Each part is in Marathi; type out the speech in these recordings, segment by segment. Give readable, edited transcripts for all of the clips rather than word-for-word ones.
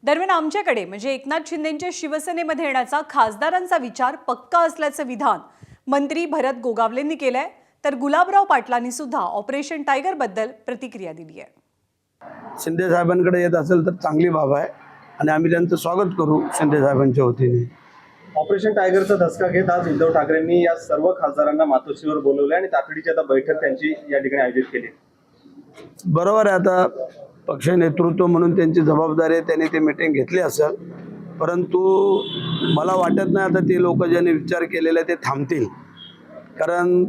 दरम्यान आमच्याकडे म्हणजे एकनाथ शिंदेंच्या शिवसेनेमध्ये येण्याचा खासदारांचा विचार पक्का असल्याचं विधान मंत्री भरत गोगावलेंनी केलंय, तर गुलाबराव पाटलांनी सुद्धा ऑपरेशन टायगर बद्दल प्रतिक्रिया दिली आहे. शिंदे साहेबांकडे येत असेल तर चांगली बाब आहे आणि आम्ही त्यांचं स्वागत करू शिंदे साहेबांच्या वतीने. ऑपरेशन टायगरचा धसका घेत आज उद्धव ठाकरेंनी या सर्व खासदारांना मातोश्रीवर बोलवले आणि तातडीची आता बैठक त्यांची या ठिकाणी आयोजित केली. बरोबर आहे, आता पक्ष नेतृत्व म्हणून त्यांची जबाबदारी आहे, त्यांनी ती मीटिंग घेतली असेल. परंतु मला वाटत नाही आता ते लोक ज्यांनी विचार केलेला आहे ते थांबतील, कारण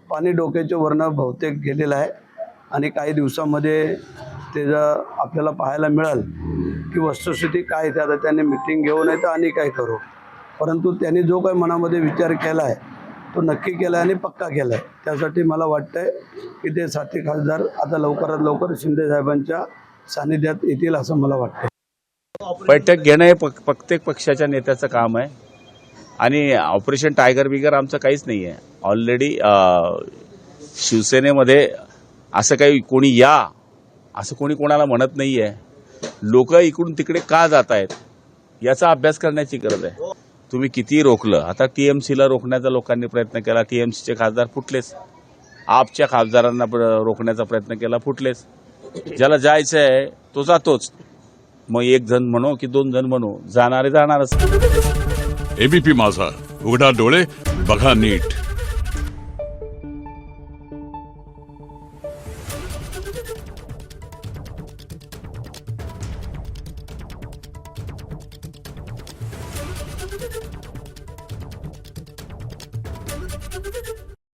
पाणी डोक्याच्या वरनं बहुतेक गेलेलं आहे आणि काही दिवसामध्ये त्याचं आपल्याला पाहायला मिळेल की वस्तुस्थिती काय. ते आता त्यांनी मीटिंग घेऊ नये तर आणि काय करू, परंतु त्यांनी जो काही मनामध्ये विचार केला आहे तो नक्की केला आहे आणि पक्का केला आहे. त्यासाठी मला वाटतंय की ते साथी खासदार आता लवकरात लवकर शिंदे साहेबांच्या सानिध्यात येतील असं मला वाटतं. बैठक घेणं हे प्रत्येक पक्षाच्या नेत्याचं काम आहे आणि ऑपरेशन टायगर बिगर आमचं काहीच नाही आहे. ऑलरेडी शिवसेनेमध्ये असं काही कोणी या असं कोणी कोणाला म्हणत नाही आहे. लोक इकडून तिकडे का जात आहेत याचा अभ्यास करण्याची गरज आहे. तुम्ही कितीही रोखलं, आता टीएमसीला रोखण्याचा लोकांनी प्रयत्न केला, टीएमसीचे खासदार फुटलेच. आपच्या खासदारांना रोखण्याचा प्रयत्न केला, फुटलेच. ज्याला जायचं आहे तो जातोच. मग एक जण म्हणो की दोन जण म्हणो, जाणारे जाणारच. एबीपी माझा, उघडा डोळे बघा नीट.